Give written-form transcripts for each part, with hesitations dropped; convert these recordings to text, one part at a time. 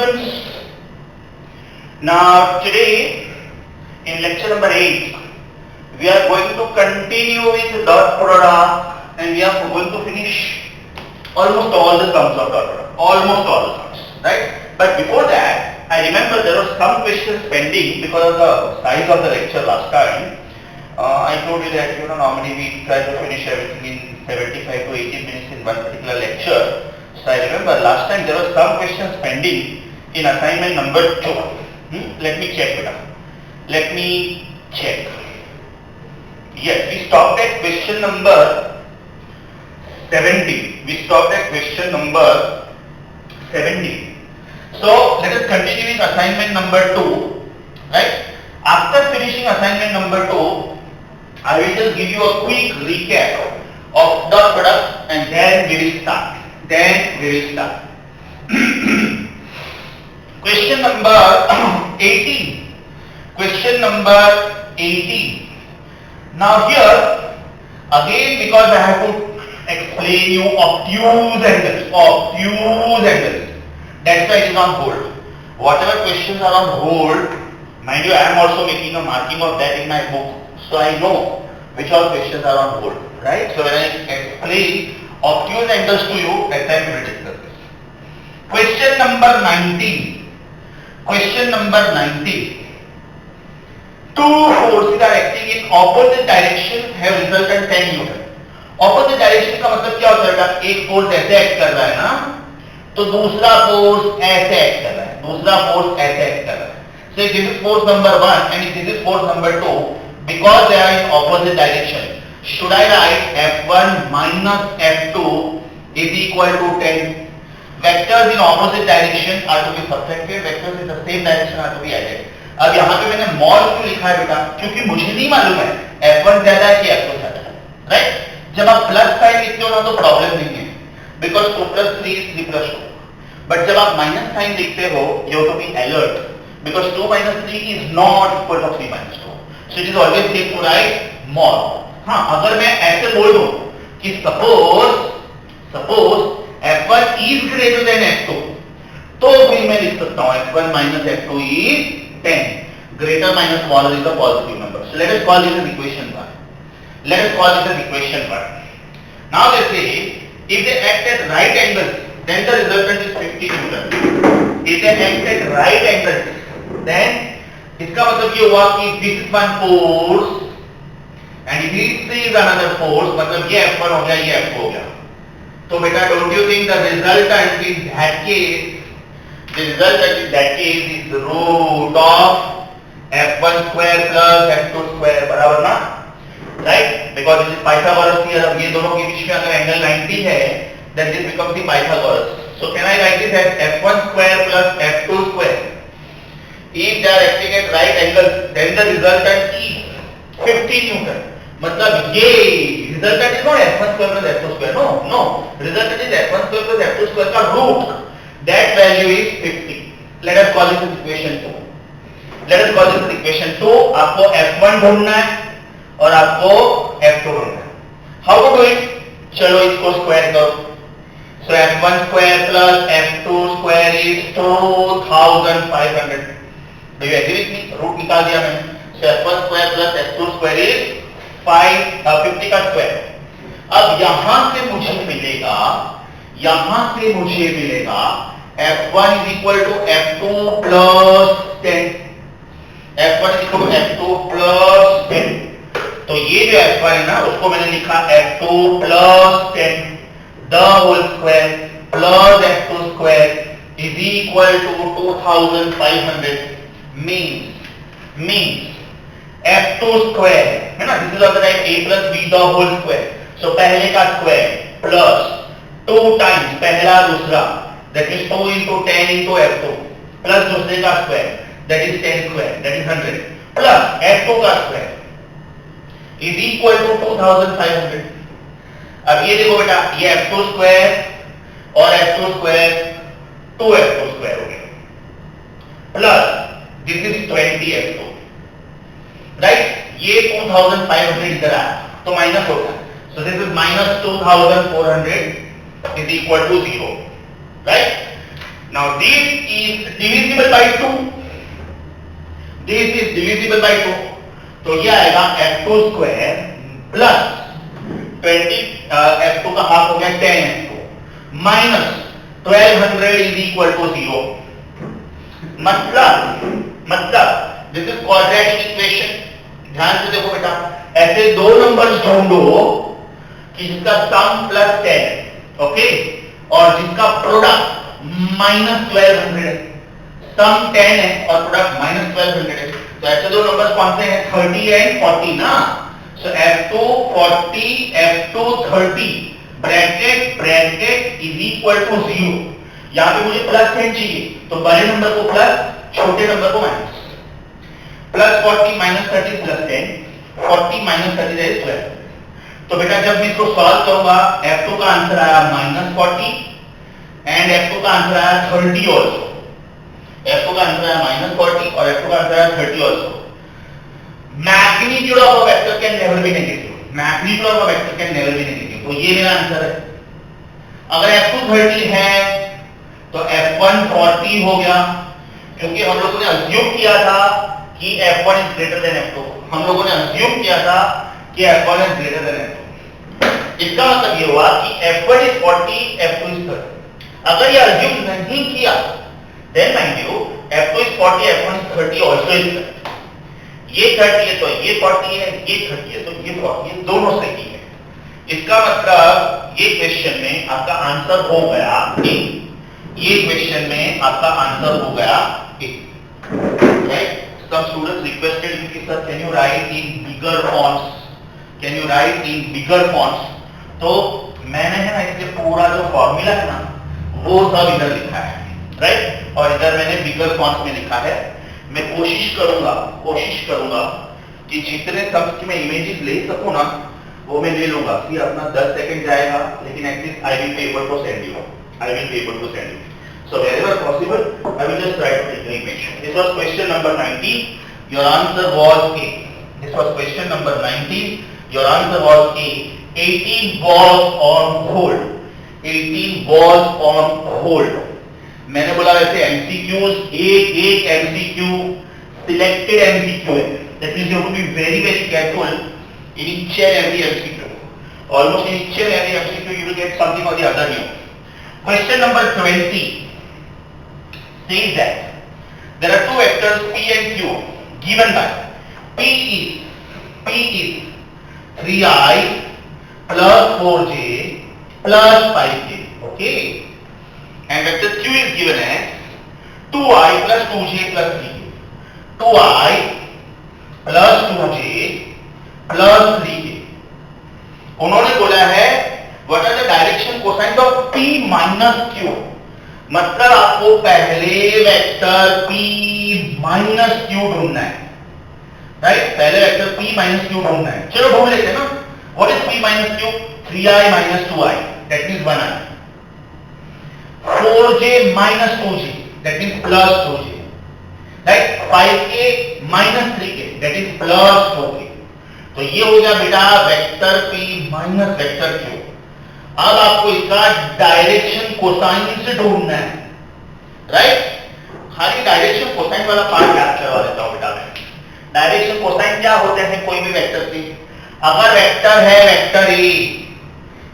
students, now today in lecture number 8 we are going to continue with dot product and we are going to finish almost all the sums of dot product, almost all the sums, right? But before that, I remember there were some questions pending because of the size of the lecture last time. I told you that normally we try to finish everything in 75 to 80 minutes in one particular lecture. So I remember last time there were some questions pending in assignment number 2. Let me check it out. Let me check. Yes, we stopped at question number 70. We stopped at question number 70. So let us continue with assignment number 2. Right? After finishing assignment number 2, I will just give you a quick recap of dot product and then we will start. Question number 18. Question number 18. Now here, again because I have to explain you obtuse angles. That's why it is on hold. Whatever questions are on hold, mind you, I am also making a marking of that in my book. So I know which all questions are on hold, right? So when I explain obtuse angles to you, that time we will discuss this. Question number 19. Question number 19. Two forces are acting in opposite direction have resulted 10 Newton. Opposite direction का मतलब क्या होता है? एक force ऐसे act कर रहा है ना, तो दूसरा फोर्स ऐसे एक्ट कर रहा है. So if this is force number 1 and if this is force number 2, because they are in opposite direction, should I write F1 minus F2 is equal to 10? Vectors in opposite direction are to be subtracted, vectors in the same direction are to be added. अब यहाँ पे मैंने mod क्यों लिखा है बेटा? क्योंकि मुझे नहीं मालूम है F1 ज्यादा है कि F2 ज्यादा है, राइट? जब आप प्लस साइन लिखते हो ना तो प्रॉब्लम नहीं है, because 2 plus 3 is 3 plus 2. But जब आप माइनस साइन लिखते हो, you have to be alert, because 2 minus 3 is not equal to 3 minus 2. So it is always safe to write mod. हाँ, अगर मैं ऐसे बोल दूं कि suppose F1 is greater than F2, तो फिर मैं लिख सकता हूँ F1 minus F2 is 10. Greater minus smaller is a positive number. So let us call this as equation 1. Now let's say if they act at right angles, then the resultant is 50 Newton. If they act at right angles, then इसका मतलब ये हुआ कि this is one force and this is another force, मतलब ये F1 हो गया, ये F2 हो गया. तो बेटा, don't you think the resultant in that case is root of F1 square plus F2 square, बराबर ना? Right? Because this is Pythagoras theorem. ये दोनों के बीच में अगर एंगल 90 है, then this becomes the Pythagoras. So can I write this as F1 square plus F2 square? If they are acting at right angles, then the resultant is 50 Newton. मतलब ये resultant is not F1 square plus F2 square. No. Resultant is F1 square plus F2 square का root. That value is 50. Let us call this as equation 2. आपको F1 ढूंढना है और आपको F2 ढूंढना है. How to do it? चलो इसको स्क्वायर करो. So F1 square plus F2 square is 2500. Do you agree with me? Root निकाल दिया मैंने. So F1 square plus F2 square is 50 का स्क्वायर. अब यहां से मुझे मिलेगा F1 is equal to F2 plus 10. F1 is equal to F2 plus 10. तो ये जो F1 है ना, उसको मैंने लिखा F2 plus 10 the whole square plus F2 square is equal to 2500. means F2 square है ना, this is of the type A plus B the whole square. So पहले का square plus 2 times पहला दूसरा, that is 2 into 10 into F2 plus दूसरे का square, that is 10 square, that is 100 plus F2 का square is equal to 2500. अब ये देखो बेटा, ये F2 square और F2 square 2F2 square हो गया plus this is 20 F2, right? ये 2500 इधर आया तो माइनस होगा. So this is minus 2400 is equal to 0, right? Now this is divisible by 2. This is divisible by 2. तो ये आएगा f2 square plus 20 f2 का हाफ हो गया 10 f2 minus 1200 is equal to 0. मतलब दिस इज क्वाड्रेटिक इक्वेशन. ध्यान से देखो बेटा, ऐसे दो नंबर्स ढूंढो कि जिसका सम प्लस 10 ओके और जिसका प्रोडक्ट माइनस 1200 है. सम 10 है और प्रोडक्ट माइनस 1200 है. तो ऐसे दो नंबर्स कौन से हैं? 30 एंड 40 ना. So f2 40 f2 30 bracket is equal to 0. यहां पे मुझे प्लस 10 चाहिए तो बड़े नंबर को प्लस, छोटे नंबर को minus. Plus 40 minus 30 plus 10, 40 minus 30 is 12. तो बेटा जब मैं इसको सॉल्व करूंगा f2 का आंसर आया माइनस 40 एंड f2 का आंसर आया 30 ऑल्सो. f2 का आंसर आया माइनस 40 और f2 का आंसर आया 30 also. Magnitude of a vector can never be negative. Magnitude of a vector can never be negative. तो ये मेरा आंसर है. अगर f2 30 है तो f1 40 हो गया, क्योंकि हम लोगों ने अज्यूम किया था कि f1 is greater than f2. हम लोगों ने अज्यूम किया था कि f1 is greater than f2. इसका मतलब ये हुआ कि f1 इज 40 f2 इज 30. अगर ये अज्यूम नहीं किया then mind you f2 is 40 f1 is 30 also is 30. ये 30 है तो ये 40 है, ये 30 है तो ये 40 है, दोनों सही है. इसका मतलब ये क्वेश्चन में आपका आंसर हो गया ए. ये क्वेश्चन में आपका आंसर हो गया ए. Right? Some students requested me कि sir can you write in bigger fonts? Can you write in bigger fonts? तो मैंने है ना इसके पूरा जो फॉर्मूला है ना वो सब इधर लिखा है. राइट? और इधर मैंने बिगर फॉन्ट्स में लिखा है. मैं कोशिश करूंगा कि जितने शब्द की मैं इमेजेस ले सकूं ना वो मैं ले लूंगा. फिर अपना 10 सेकंड जाएगा, लेकिन at least I will be able to send you. So wherever possible, I will just try to take the image. This was question number 19. Your answer was A. This was question number 19. Your answer was A. 18 balls on hold. 18 balls on hold. मैंने बोला वैसे MCQs एक MCQ selected MCQ है. That means you have to be very careful in each and every MCQ. Almost in each and every MCQ you will get something or the other new. Question number 20 says that there are two vectors P and Q given by P is 3i plus 4j plus 5j. Okay? And vector Q is given as 2i plus 2j plus 3j. 2i plus 2j plus 3j. उन्होंने बोला है what are the direction cosines of P minus Q. मतलब आपको पहले vector P minus Q ढूंढना है. Right? पहले vector P minus Q ढूंढना है. चलो ढूंढ लेते हैं ना. what is P minus Q? 3i minus 2i, that means 1i. 4j minus 2j, that means plus 2j. Right? 5k minus 3k, that is plus 4k. तो ये हो गया बेटा vector P minus vector Q. अब आपको इसका direction cosine ढूंढना है. राइट? खाली डायरेक्शन कोसाइन वाला पार्ट याद करवा देता हूं बेटा मैं. डायरेक्शन कोसाइन क्या होते हैं कोई भी वेक्टर के? अगर वेक्टर है vector A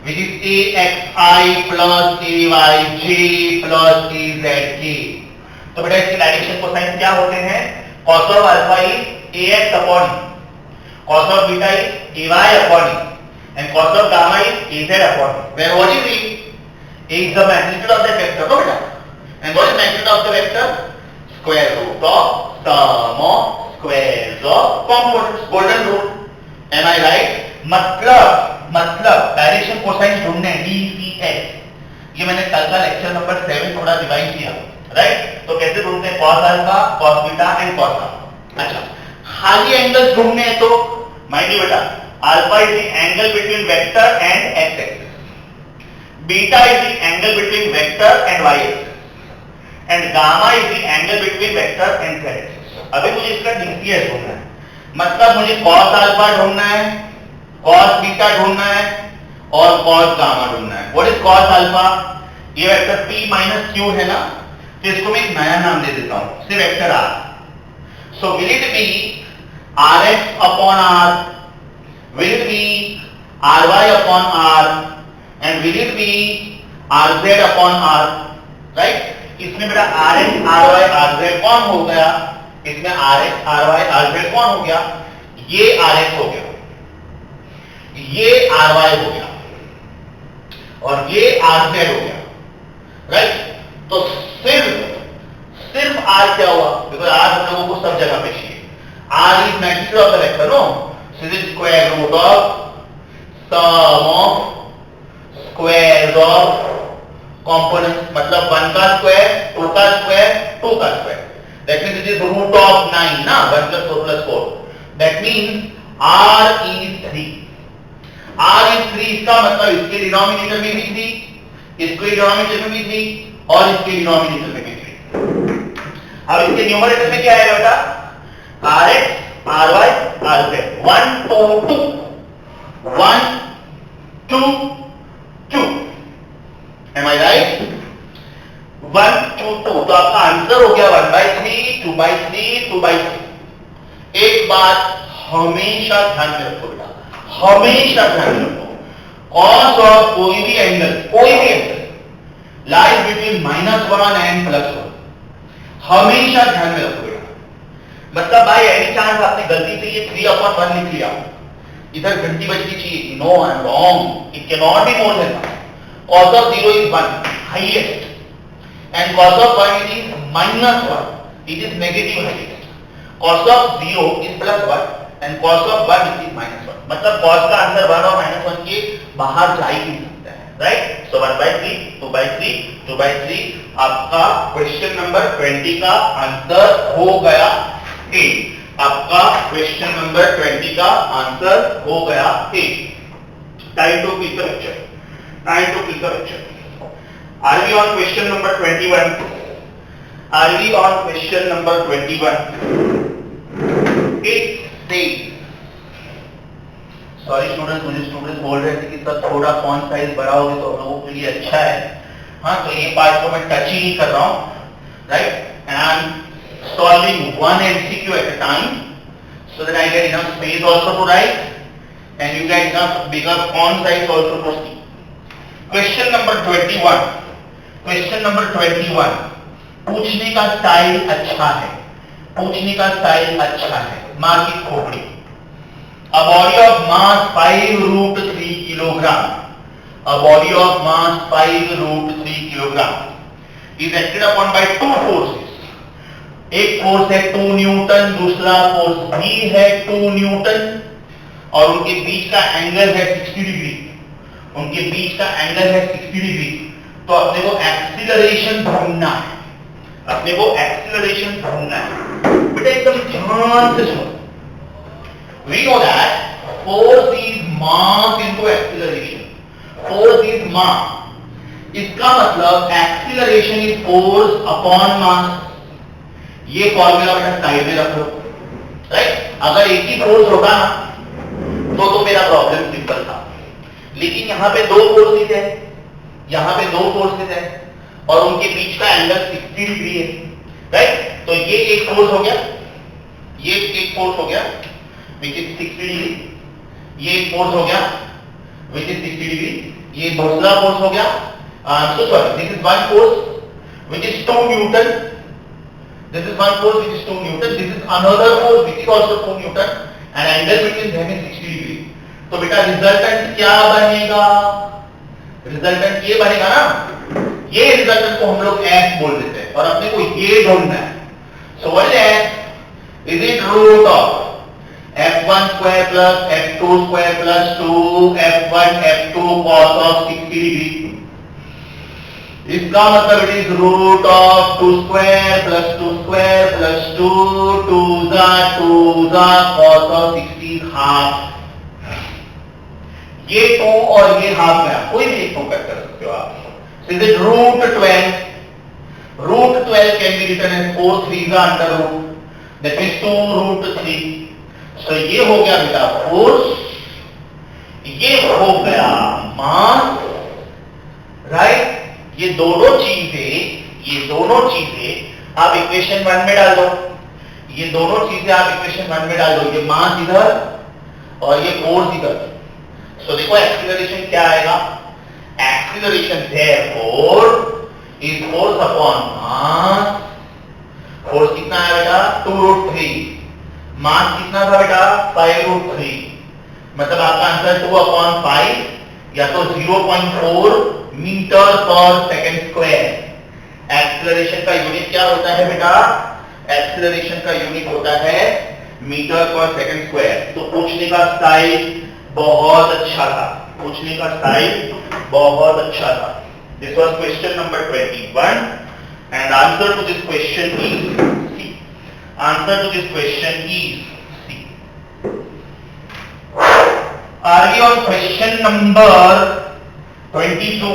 which is axi plus ayj plus azk, तो बेटा इसके डायरेक्शन कोसाइन क्या होते हैं? cos of alpha is ax upon e, cos of beta is ay upon e, and cos of gamma is az upon e. Where what is e? A is the magnitude of the vector, no beta. And what is magnitude of the vector? Square root of sum of squares of components. Golden rule. Am I right? मतलब direction cosine ढूंढने DCX. ये मैंने कल का lecture number 7 थोड़ा revise किया. Right? तो कैसे ढूंढते हैं? cos alpha, cos beta and cos gamma. अच्छा, खाली एंगल्स ढूंढने हैं तो माइंड यू बेटा, alpha is the angle between vector and x axis, beta is the angle between vector and y axis, and gamma is the angle between vector and z axis. अभी मुझे इसका DCS ढूंढना है. मतलब मुझे cos alpha ढूंढना है, cos beta ढूंढना है और cos गामा ढूंढना है. What is cos alpha? ये वेक्टर P माइनस Q है ना. तो इसको मैं एक नया नाम दे देता हूं, सिर्फ vector R. So will it be R X upon R, will it be R Y upon R, and will it be R Z upon R, right. इसमें बेटा R X R Y R Z कौन हो गया, इसमें R X R Y R Z कौन हो गया, ये आर एक्स हो गया, ये आर वाई हो गया और ये आर जेड हो गया, राइट. तो सिर्फ आर क्या हुआ, बिकॉज आर हम लोगों को सब जगह पे चाहिए. R is magnitude of the vector, no. So this is square root of sum of squares of components, मतलब 1 का स्क्वायर, 2 का स्क्वायर, 2 का square. That means it is root of 9 ना, 1 + 4 + 4. That means r is 3. r is 3 इसका मतलब इसके denominator में भी 3, इसके डिनोमिनेटर में भी 3 और इसके डिनोमिनेटर में भी 3. अब इसके न्यूमरेटर में क्या आएगा बेटा, rx ry rz, 1 2 2 1 2 2. Am I right? 1 2 2. तो आपका आंसर हो गया 1/3, 2/3, 2/3. एक बात हमेशा ध्यान में रखो बेटा, हमेशा ध्यान में रखो, कॉस ऑफ कोई भी एंगल लाइज बिटवीन -1 एंड +1. हमेशा ध्यान में रखो बेटा. मतलब भाई एनी चांस आपने गलती से ये 3/1 लिख लिया, इधर घंटी बजनी चाहिए, no I am wrong, it can not be more than 1. cos of 0 is 1 highest and cos of 1 is -1, it is negative highest. cos of 0 is +1 and cos of 1 is -1. मतलब cos का आंसर 1 और -1 के बाहर जा ही नहीं सकता है, right. सो 1/3, 2/3, 2/3 आपका क्वेश्चन नंबर 20 का आंसर हो गया ए. आपका क्वेश्चन नंबर 20 का आंसर हो गया A. Time to click the picture. Time to click the picture. Are we on question number 21? Are we on question number 21? It says. Sorry students, मुझे students बोल रहे थे कि सर थोड़ा फॉन्ट साइज बढ़ाओगे तो हम लोगों के लिए अच्छा है. हाँ, तो ये पार्ट को मैं टच ही नहीं कर रहा हूँ, right. And I'm solving one MCQ at a time so that I get enough space also to write and you get enough bigger font size also to see. Question number 21. Question number 21. पूछने का style अच्छा है, पूछने का style अच्छा है. मार की खोपड़ी. A body of mass 5√3 kilogram. A body of mass 5√3 kilogram is acted upon by two forces. एक फोर्स है 2 न्यूटन, दूसरा फोर्स भी है 2 न्यूटन और उनके बीच का एंगल है 60 डिग्री. उनके बीच का एंगल है 60 डिग्री. तो अपने को एक्सीलरेशन ढूंढना है, अपने को एक्सीलरेशन ढूंढना है. बेटा एकदम ध्यान से सुनो. We know that force is mass into acceleration. Force is mass. इसका मतलब acceleration is force upon mass. ये फॉर्मूला बेटा साइड में रख लो, राइट. अगर एक ही फोर्स होता ना तो मेरा प्रॉब्लम सिंपल था, लेकिन यहाँ पे 2 फोर्सेस है, यहाँ पे 2 फोर्सेस है और उनके बीच का एंगल 60 डिग्री है, राइट. तो ये एक फोर्स हो गया, ये एक फोर्स हो गया विच इज 60 डिग्री. ये एक फोर्स हो गया विच इज 60 डिग्री. ये दूसरा फोर्स हो गया. So sorry, this is one force which is 2 Newton. This is one force which is 2 Newton. This is another force which is also 2 Newton and angle between them is 60 degree. तो बेटा resultant क्या बनेगा, resultant ये बनेगा ना, ये resultant को हम लोग f बोल देते हैं और अपने को ये ढूंढना है. So what is f? Is it root of f1 square plus f2 square plus 2f1 f2 cos of 60 degree. इसका मतलब it is root of 2 square plus 2 square plus 2 2 जा cos of 60 हाफ. ये 2 और ये हाफ में कोई भी एक कर सकते हो आप. So is it root 12? Root 12 can be written as 4 3 under root. That means 2 root 3. So ये हो गया बेटा फोर्स, ये हो गया मास, राइट. ये दोनों चीजें ये दोनों चीजें आप इक्वेशन 1 में डाल दो, ये दोनों चीजें आप इक्वेशन 1 में डाल दो, ये मास इधर और ये फोर्स इधर। सो देखो एक्सीलरेशन क्या आएगा, acceleration therefore is force upon mass. Force कितना है बेटा 2√3, मास कितना था बेटा 5√3, मतलब आपका आंसर 2/5 या तो 0.4 मीटर पर सेकंड स्क्वायर। एक्सीलरेशन का यूनिट क्या होता है बेटा, एक्सीलरेशन का यूनिट होता है मीटर पर सेकंड स्क्वायर। तो पूछने का स्टाइल बहुत अच्छा था, पूछने का स्टाइल बहुत अच्छा था। This was question number 21 and answer to this question is C. Answer to this question is C. Are we on question number 22?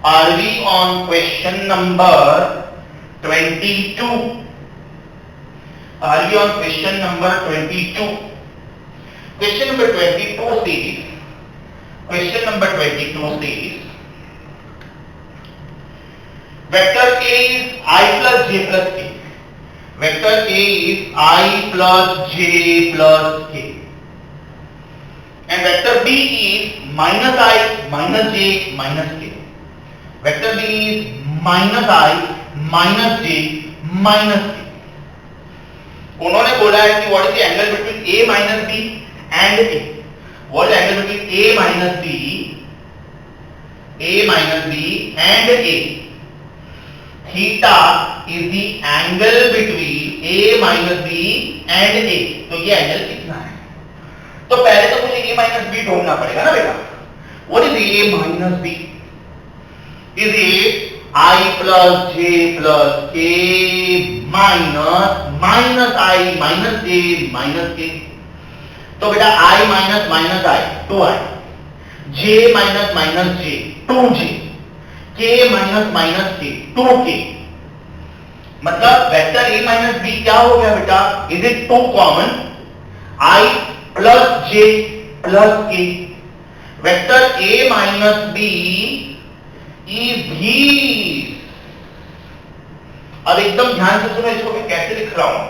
Are we on question number 22? Are we on question number 22? Question number 22 says, question number 22 says, vector A is I plus J plus K. Vector A is I plus J plus K. And vector B is minus I minus J minus K. Vector B is minus I minus J minus K. उन्होंने बोला है कि what is the angle between A minus B and A? What is the angle between A minus B and A? Theta is the angle between A minus B and A. तो ये angle कितना है? तो पहले तो मुझे A minus B ढूंढना पड़ेगा ना बेटा। What is A minus B? Is it I plus J plus K minus I minus J minus K? तो बेटा I minus minus I 2I, J minus minus J 2J, K minus minus K 2K। मतलब vector A minus B क्या हो गया बेटा, is it 2 common, I plus J plus K। Vector A minus B is भी, अब एकदम ध्यान से सुनो इसको मैं कैसे लिख रहा हूं।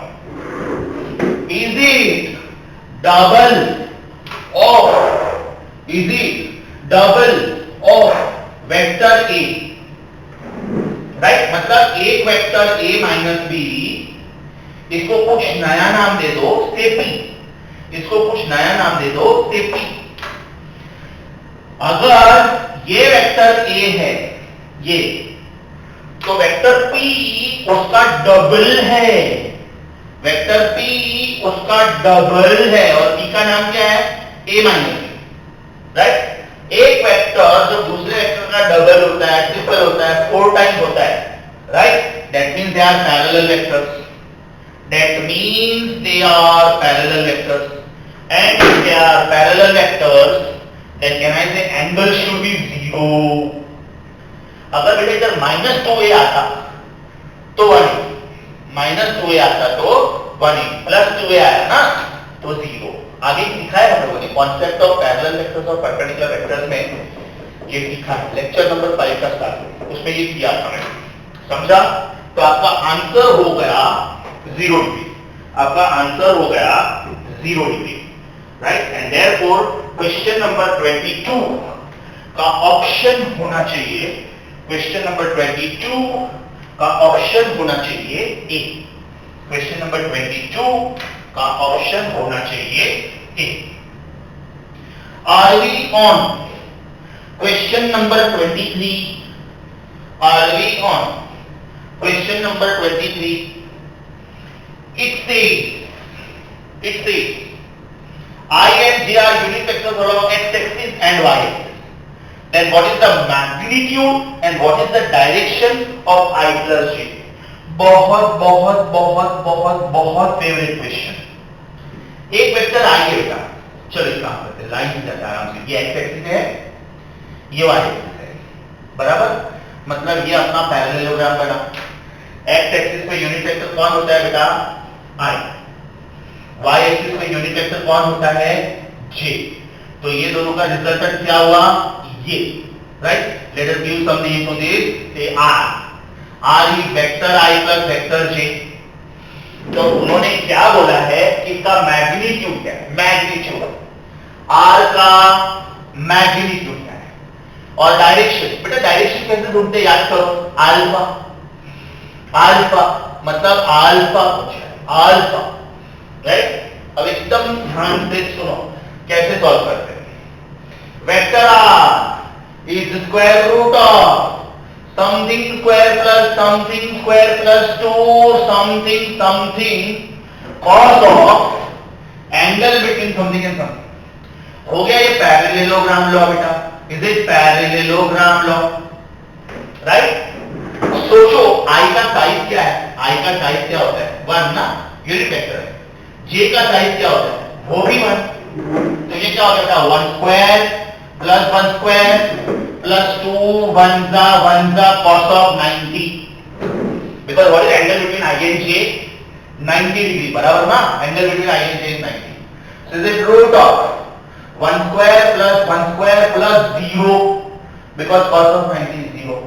Is it double of, is it double of vector A, right. मतलब एक वेक्टर A माइनस B, इसको कुछ नया नाम दे दो से P, इसको कुछ नया नाम दे दो से P। अगर ये वेक्टर A है ये, तो वेक्टर P उसका डबल है, वेक्टर P उसका डबल है, और P का नाम क्या है A माइनस B, राइट। एक वेक्टर जो दूसरे वेक्टर का डबल होता है, ट्रिपल होता है, 4 टाइम्स होता है, right, that means they are parallel vectors, that means they are parallel vectors, and if they are parallel vectors then can I say angle should be 0। अगर बेटा इधर -2a आता तो 1, -2a आता तो 1, +2a आया ना तो 0। आगे सीखा है हम लोगों ने कॉन्सेप्ट ऑफ पैरेलल वेक्टर्स और परपेंडिकुलर वेक्टर्स में, ये सीखा है लेक्चर नंबर 5 का स्टार्ट, उसमें ये किया था मैंने, समझा। तो आपका आंसर हो गया 0 डिग्री, आपका आंसर हो गया 0 degree, right. And therefore question number 22 का ऑप्शन होना चाहिए, क्वेश्चन नंबर 22 का ऑप्शन होना चाहिए ए। क्वेश्चन नंबर 22 का ऑप्शन होना चाहिए A. Are we on question number 23? Are we on question number 23? It says I and J are unit vectors along x-axis and y-axis. Then what is the magnitude and what is the direction of I plus J? बहुत बहुत बहुत बहुत बहुत favourite question. एक vector I है बेटा, चलो एक काम करते हैं, लाइन से जाता है आराम से, ये x एक्सिस है, ये y एक्सिस है, बराबर। मतलब ये अपना पैरेललोग्राम बना। x एक्सिस पे यूनिट वेक्टर कौन होता है बेटा I, y एक्सिस पे यूनिट वेक्टर कौन होता है J। तो ये दोनों का रिजल्टेंट क्या हुआ ये, right. Let us give some name to this, say R। R is vector I plus vector J. तो उन्होंने क्या बोला है कि इसका मैग्नीट्यूड क्या है, मैग्नीट्यूड आर का मैग्नीट्यूड क्या है, और डायरेक्शन, बेटा डायरेक्शन कैसे ढूंढते हैं, याद करो, अल्फा, अल्फा मतलब अल्फा पूछा है, अल्फा, राइट। अब एकदम ध्यान से सुनो कैसे सॉल्व करते हैं। Vector R is square root of something square plus something square plus 2 something something cos of angle between something and something। हो गया ये पैरेललोग्राम लॉ बेटा, is it parallelogram law, right. सोचो आई का साइज क्या है, आई का साइज क्या होता है, 1 ना, यूनिट वेक्टर है। जे का साइज क्या होता है, वो भी 1, तो ये क्या हो जाता है 1 स्क्वायर प्लस 1 स्क्वायर plus 2 1 जा cos of 90, because what is angle between I and J, 90 degree, बराबर ना, angle between I and J is 90, so is it root of 1 square plus 0, because cos of 90 is 0,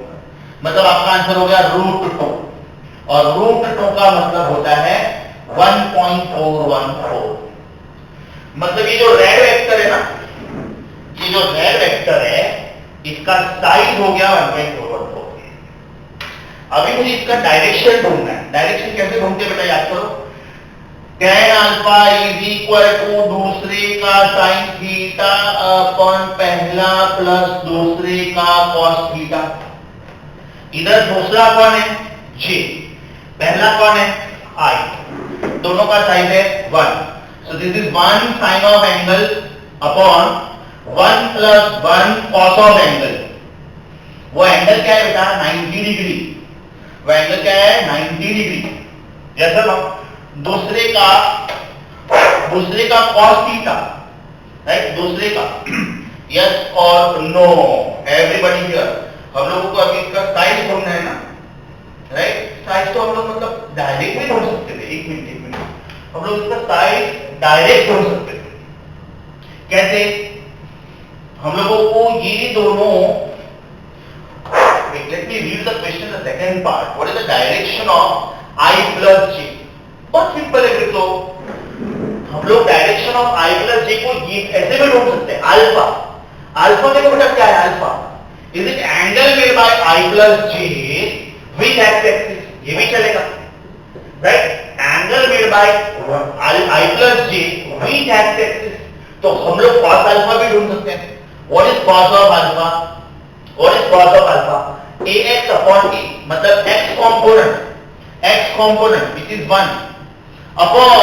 मतलब आपका answer हो गया √2, और √2 का मतलब होता है 1.414, मतलब ये जो रेड वेक्टर है ना, ये जो रेड वेक्टर है इसका साइज हो गया 1.414। अभी मुझे इसका डायरेक्शन ढूंढना है। डायरेक्शन कैसे ढूंढते बेटा, याद करो, tan alpha is equal to दूसरे का sin थीटा अपॉन पहला प्लस दूसरे का cos थीटा। इधर दूसरा कौन है, J, पहला कौन है, I, दोनों का साइज है 1, so this is 1 sin of angle upon 1 plus 1 cos of angle। वो एंगल क्या है बेटा, 90 डिग्री, वो एंगल क्या है 90 डिग्री। जैसा ना दूसरे का cos थीटा, राइट, दूसरे का, यस और नो, एवरीबॉडी हियर। हम लोगों को अभी इसका साइज ढूंढना है ना, राइट। साइज तो हम लोग मतलब डायरेक्ट भी ढूंढ सकते थे, एक मिनट, हम लोग इसका साइज डायरेक्ट ढूंढ सकते थे। कैसे, हम लोगों को ये दोनों, let me read the question, the second part, what is the direction of I plus J, बहुत सिंपल है। तो हम लोग direction of I plus J को ये ऐसे भी ढूंढ सकते हैं, अल्फा, अल्फा देखो बेटा क्या है, alpha is it angle made by I plus J with x axis, ये भी चलेगा, right, angle made by I plus J with x axis, तो हम लोग cos अल्फा भी ढूंढ सकते हैं। What is cos of alpha? What is cos of alpha? Ax upon A, मतलब x component which is 1 upon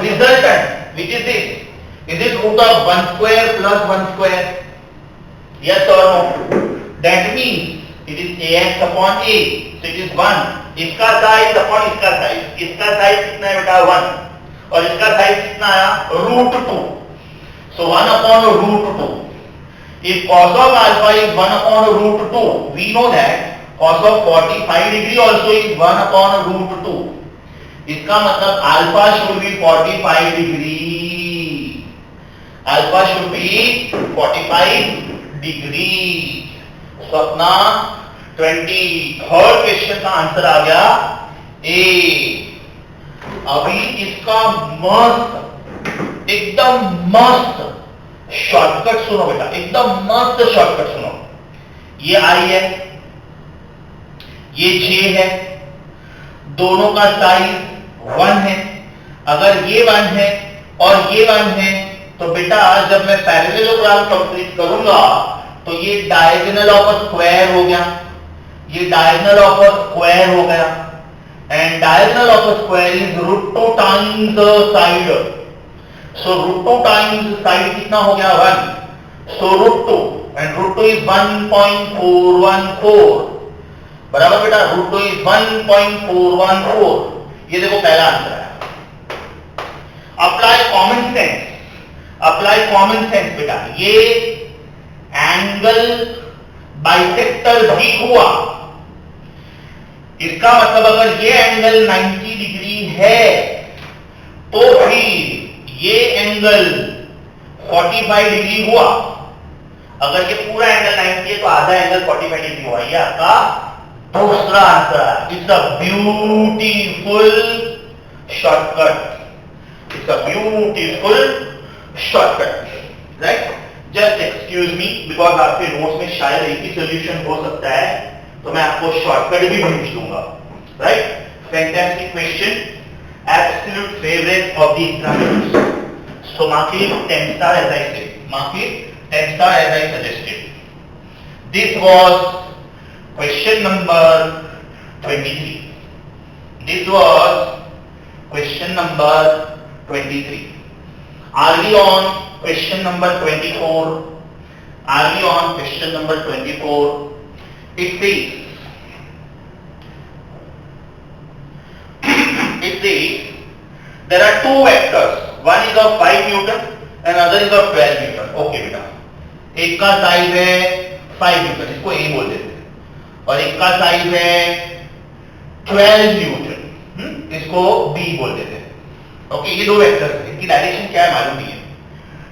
resultant which is this, is it root of 1 square plus 1 square, yes or no? That means it is ax upon A, so it is 1, इसका size upon इसका size कितना है बेटा 1, और इसका size कितना आया √2, so 1 upon √2, if cos of alpha is 1 upon √2, we know that cos of 45 degree also is 1 upon √2, इसका मतलब alpha should be 45 degree, alpha should be 45 degree। so अपना 23rd क्वेश्चन का आंसर आ गया A। अभी इसका मस्त, एकदम मस्त शॉर्टकट सुनो बेटा, एकदम मस्त शॉर्टकट सुनो। ये I है, ये J है, दोनों का साइज 1 है। अगर ये 1 है और ये 1 है तो बेटा जब मैं पैरेललोग्राम कंप्लीट करूंगा तो ये डायगोनल ऑफ अ स्क्वायर हो गया, ये डायगोनल ऑफ अ स्क्वायर हो गया, and diagonal of a square is √2 times side, so √2 times side कितना हो गया 1, so √2 and √2 is 1.414, बराबर बेटा, √2 is 1.414। ये देखो पहला आंसर है। अप्लाई कॉमन सेंस बेटा, ये एंगल बाइसेक्टर भी हुआ, इसका मतलब अगर ये एंगल 90 डिग्री है तो फिर ये एंगल 45 डिग्री हुआ। अगर ये पूरा एंगल 90 है तो आधा एंगल 45 डिग्री हुआ, ये आपका दूसरा answer. It's a beautiful shortcut, it's a beautiful shortcut, right. Just excuse me, because आपके नोट्स में शायद एक ही सोल्यूशन हो सकता है, तो मैं आपको शॉर्टकट भी भेज दूंगा, right. Fantastic question, absolute favourite of the examiners, so mark it 10 star as I said, mark it 10 star as I suggested. This was question number 23. This was question number 23. Are we on question number 24? Are we on question number 24? It says, there are two vectors, one is of 5 Newton and other is of 12 Newton. Okay बेटा, एक का size है 5 Newton, इसको ए बोल देते हैं, और एक का साइज है 12 न्यूटन, इसको बी बोल देते हैं। ओके, ये दो वेक्टर्स हैं, इनकी डायरेक्शन क्या है मालूम नहीं है,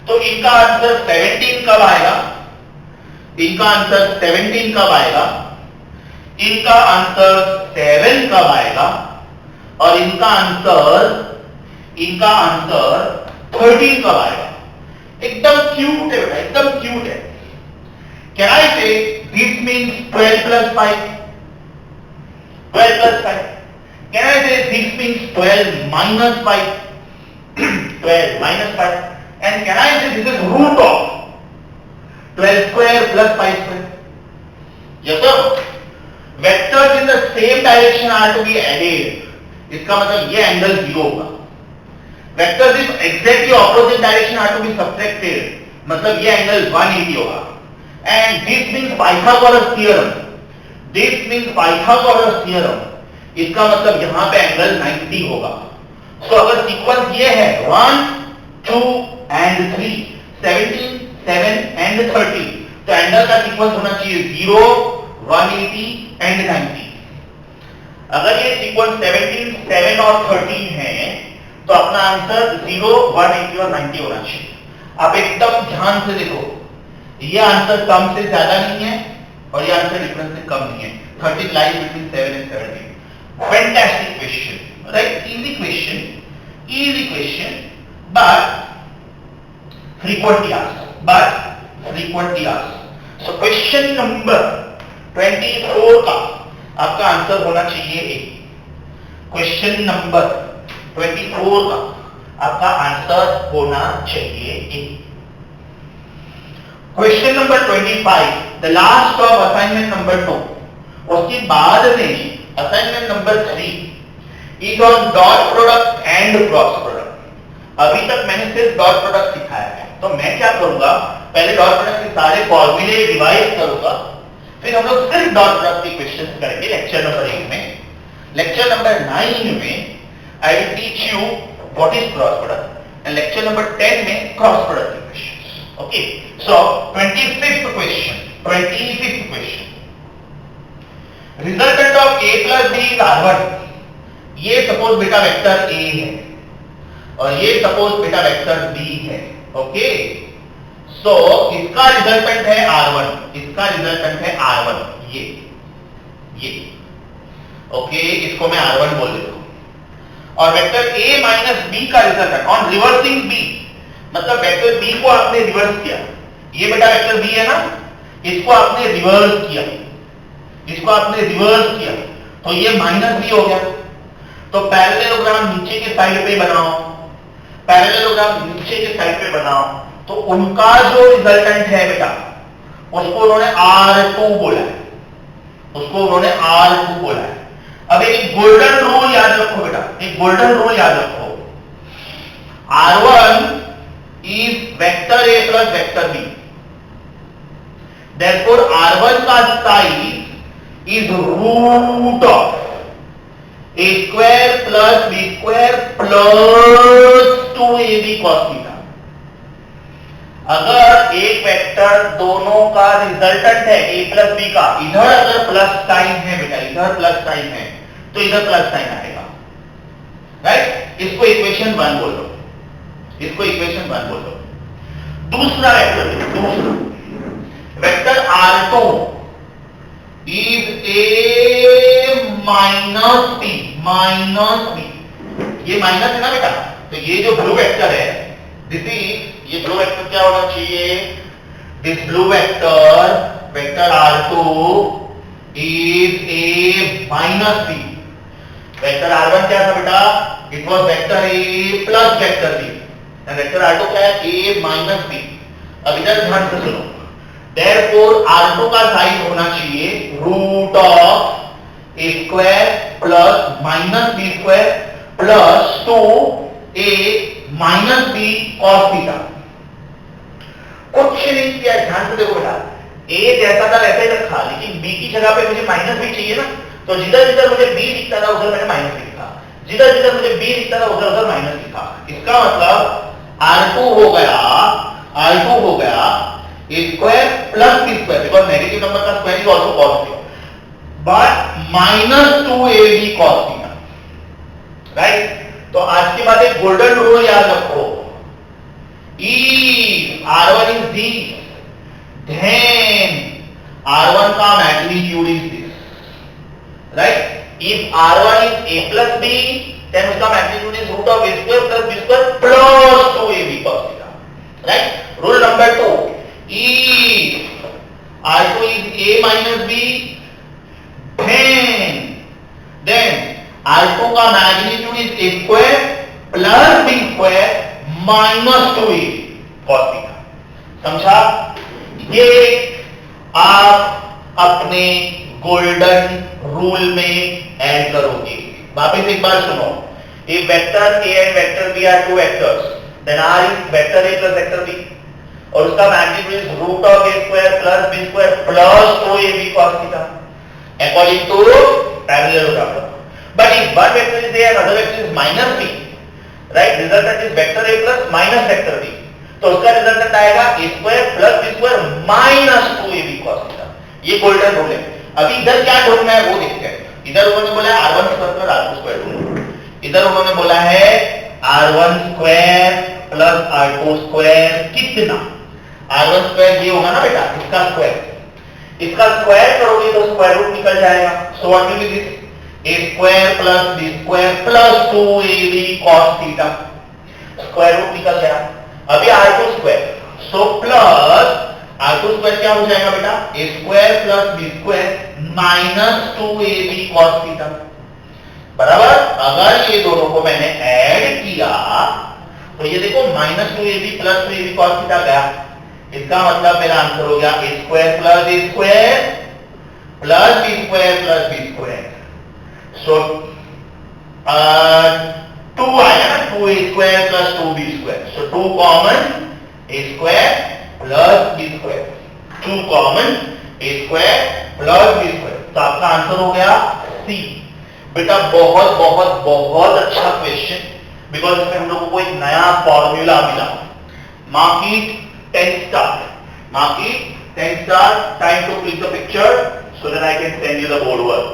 तो इनका आंसर 17 कब आएगा, इनका आंसर 17 कब आएगा, इनका आंसर 7 कब आएगा, और इनका आंसर 13 कब आएगा। एकदम क्यूट है बेटा, एकदम क्यूट है। Can I say this means 12 plus 5, 12 plus 5। Can I say this means 12 minus 5, 12 minus 5, and can I say this is root of 12 square plus 5 square. Yes sir, vectors in the same direction are to be added, इसका मतलब ये angle 0 होगा। Vectors in exactly opposite direction are to be subtracted, मतलब ये angle 180 होगा। And this means Pythagoras theorem, this means Pythagoras theorem, इसका मतलब यहां पे एंगल 90 होगा। सो अगर सीक्वेंस ये है 1 2 एंड 3, 17 7 एंड 30, तो एंगल का सीक्वेंस होना चाहिए 0 180 एंड 90। अगर ये सीक्वेंस 17 7 और 13 है तो अपना आंसर 0 180 और 90 होना चाहिए। आप एकदम ध्यान से देखो, ये आंसर कम से ज्यादा नहीं है और ये आंसर डिफरेंस से कम नहीं है। 13 lies between 7 and 17। Fantastic question, right, easy question, but frequently asked, so question number 24 का आपका आंसर होना चाहिए ए। क्वेश्चन नंबर 24 का आपका आंसर होना चाहिए A. Question number 25, the last of assignment number 2, उसके बाद में assignment number 3 is on dot product and cross product. अभी तक मैंने सिर्फ डॉट प्रोडक्ट सिखाया है, तो मैं क्या करूंगा, पहले डॉट प्रोडक्ट के सारे फॉर्मूले रिवाइज करूंगा, फिर हम लोग सिर्फ डॉट प्रोडक्ट के क्वेश्चंस करेंगे लेक्चर नंबर 1 में। लेक्चर नंबर 9 में I will teach you what is cross product, and lecture number 10 में क्रॉस प्रोडक्ट के questions. Okay, so 25th question, resultant of a plus b is r1। ये suppose बेटा vector a है और ये suppose बेटा vector b है। Okay, सो इसका रिजल्टेंट है r1, इसका रिजल्टेंट है r1, ये ओके, इसको मैं r1 बोल देता हूं। और वेक्टर a माइनस b का रिजल्टेंट ऑन रिवर्सिंग b, मतलब वेक्टर b को आपने रिवर्स किया, ये बेटा वेक्टर b है ना, इसको आपने रिवर्स किया, इसको आपने रिवर्स किया, तो ये माइनस b हो गया। तो पैरेललोग्राम नीचे के साइड पे बनाओ, पैरेललोग्राम नीचे के साइड पे बनाओ, तो उनका जो रिजल्टेंट है बेटा उसको उन्होंने R2 बोला है, उसको उन्होंने R2 बोला है। अब एक गोल्डन रूल याद रखो बेटा, एक गोल्डन रूल याद रखो, R1 is vector A plus vector B, therefore R1 का size is root of a square plus b square plus 2ab cos theta। अगर एक वेक्टर दोनों का रिजल्टेंट है a प्लस b का, इधर अगर प्लस साइन है बेटा, इधर प्लस साइन है तो इधर प्लस साइन आएगा, राइट। इसको इक्वेशन 1 बोल दो, इसको इक्वेशन 1 बोल दो। दूसरा vector, vector R2 is A minus B, ये माइनस है ना बेटा, तो ये जो ब्लू वेक्टर है, ये ब्लू वेक्टर क्या होना चाहिए? This blue vector, vector R2 is A minus B. Vector R1 क्या था बेटा? It was vector A plus vector B, vector R2 क्या है? A minus B. अब इधर ध्यान से सुनो, therefore R2 का साइज होना चाहिए root of A square plus minus B square plus 2A minus B cos theta. कुछ नहीं किया, ध्यान से देखो बेटा, A जैसा था वैसे ही रखा, लेकिन B की जगह पे मुझे माइनस B चाहिए ना, तो जिधर जिधर मुझे B दिखता था उधर मैंने माइनस B लिखा, जिधर जिधर मुझे B दिखता था उधर उधर माइनस लिखा. इसका मतलब R2 हो गया A square plus B square, because negative number का square is also positive, but minus 2AB cos theta. Right? तो आज के बाद एक गोल्डन रूल याद रखो, if R1 is this, then R1 का magnitude is this. Right? If R1 is A plus B, then उसका magnitude is root of A square plus B square plus 2AB cos theta. Right? Rule number 2. If R2 is A minus B, then R2 का magnitude is A square plus B square minus 2AB cos theta. समझा? ये आप अपने golden rule में add करोगे. वापस एक बार सुनो, if vector A and vector B are two vectors, then R is vector A plus vector B, और उसका magnitude is root of A square plus B square plus 2AB cos theta according to parallelogram. But if one vector is A and other vector is minus B, right, resultant is vector A plus minus vector B, तो उसका resultant आएगा A square plus B square minus 2AB cos theta. ये golden rule है. अभी इधर क्या ढूंढना है वो देखते हैं. इधर उन्होंने बोला है R1 square plus R2 square ढूंढो, इधर उन्होंने बोला है R1 square plus R2 square कितना? R1 स्क्वायर ये होगा ना बेटा, इसका स्क्वायर करोगे तो स्क्वायर रूट निकल जाएगा. So what will be this? A square plus B square plus 2AB cos theta, square root निकल गया. अभी R2 square, so plus R2 square क्या हो जाएगा बेटा? A square plus B square minus 2AB cos theta. बराबर? अगर ये दोनों को मैंने ऐड किया तो ये देखो minus 2AB plus 2AB cos theta गया. इसका मतलब मेरा आंसर हो गया A square plus A square plus B square plus B square. So 2 आया ना, 2A square plus 2B square. So 2 common A square plus B square, 2 common A square plus B square. तो आपका answer हो गया C. बेटा बहुत बहुत बहुत अच्छा क्वेश्चन, बिकॉज इसमें हम लोगों को एक नया फॉर्मूला मिला. Mark it 10 star. Mark it 10 star. Time to click the picture so that I can send you the board work.